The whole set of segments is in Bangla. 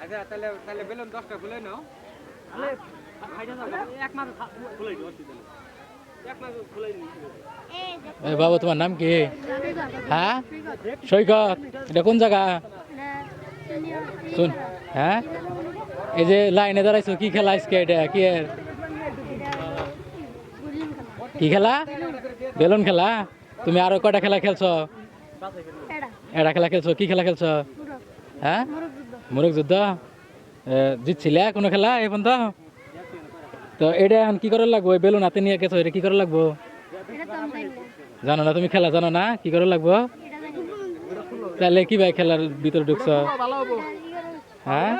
আচ্ছা তাহলে তাহলে বেলুন 10টা খুলে নাও। বাবু তোমার নাম কি? হ্যাঁ সৈকত, এটা কোন জায়গা? শুন, হ্যাঁ এই যে লাইনে দাঁড়াইছো, কি খেলা আজকে? এটা কি কি খেলা? বেলুন খেলা। তুমি আরো কয়টা খেলা খেলছো? এটা খেলা খেলছো। কি খেলা খেলছো? হ্যাঁ মোরগ যুদ্ধ। জিতছিলে কোনো খেলা এই পর্যন্ত? তো এটা এখন কি করে লাগবো? বেলুন হাতে নিয়ে গেছো, এটা কি করে লাগবো? জানো না তুমি? খেলা জানো না? কি করে লাগবো? তাহলে কি ভাই খেলার ভিতরে ঢুকছো? হ্যাঁ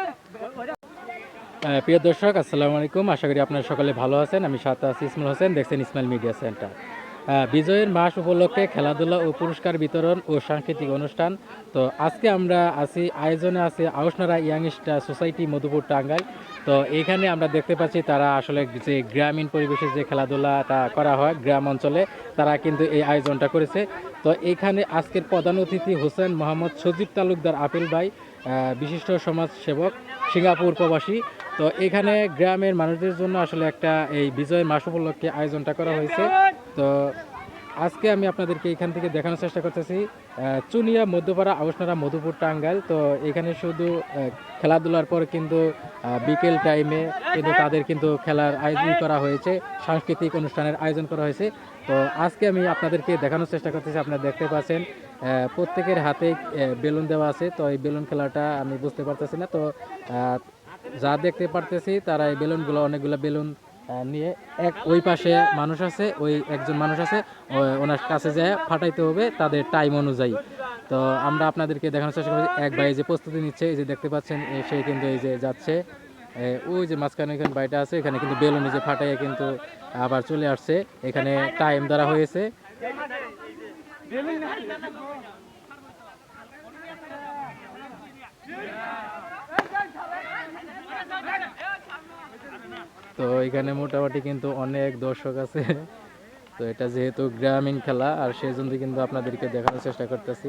প্রিয় দর্শক, আসসালামু আলাইকুম। আশা করি আপনারা সকলে ভালো আছেন। আমি সাথে আছি ইসমাইল হোসেন, দেখছেন ইসমাইল মিডিয়া সেন্টার। বিজয়ের মাস উপলক্ষে খেলাধুলা ও পুরস্কার বিতরণ ও সাংস্কৃতিক অনুষ্ঠান। তো আজকে আমরা আছি, আয়োজনে আছে Aushnara young star society Madhupur Tangail. তো এইখানে আমরা দেখতে পাচ্ছি তারা আসলে যে গ্রামীণ পরিবেশে যে খেলাধুলাটা করা হয় গ্রাম অঞ্চলে, তারা কিন্তু এই আয়োজনটা করেছে। তো এইখানে আজকের প্রধান অতিথি হোসেন মোহাম্মদ সজীব তালুকদার আপেল ভাই, বিশিষ্ট সমাজ সেবক, সিঙ্গাপুর প্রবাসী। তো এখানে গ্রামের মানুষদের জন্য আসলে একটা এই বিজয় মাস উপলক্ষে আয়োজনটা করা হয়েছে। তো আজকে আমি আপনাদেরকে এখান থেকে দেখানোর চেষ্টা করতেছি চুনিয়া মধ্যপাড়া আউশনারা মধুপুর টাঙ্গাইল। তো এখানে শুধু খেলাধুলার পর কিন্তু বিকেল টাইমে কিন্তু তাদের কিন্তু খেলার আয়োজন করা হয়েছে, সাংস্কৃতিক অনুষ্ঠানের আয়োজন করা হয়েছে। তো আজকে আমি আপনাদেরকে দেখানোর চেষ্টা করতেছি। আপনারা দেখতে পাচ্ছেন প্রত্যেকের হাতে বেলুন দেওয়া আছে। তো এই বেলুন খেলাটা আমি বুঝতে পারতেছি না। তো যা দেখতে পারতেছি তারা এই বেলুনগুলো, অনেকগুলো বেলুন নিয়ে ওই পাশে মানুষ আছে, ওই একজন মানুষ আছে, ওনার কাছে যায় ফাটাইতে হবে তাদের টাইম অনুযায়ী। তো আমরা আপনাদেরকে দেখানোর চেষ্টা করছি। এক ভাই যে প্রস্তুতি নিচ্ছে, এই যে দেখতে পাচ্ছেন, সে কিন্তু এই যে যাচ্ছে, ওই যে মাঝখানে এখানে বাড়িটা আছে, এখানে কিন্তু বেলুন যে ফাটাইয়ে কিন্তু আবার চলে আসছে। এখানে টাইম ধরা হয়েছে। তো এখানে মোটামুটি কিন্তু অনেক দর্শক আছে। তো এটা যেহেতু গ্রামীণ খেলা, আর সেই জন্য কিন্তু আপনাদেরকে দেখানোর চেষ্টা করতেছি।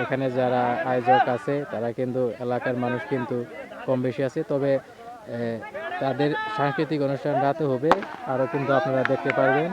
এখানে যারা আয়োজক আছে তারা কিন্তু এলাকার মানুষ কিন্তু কম বেশি আছে। তবে তাদের সাংস্কৃতিক অনুষ্ঠান রাতে হবে, আরও কিন্তু আপনারা দেখতে পারবেন।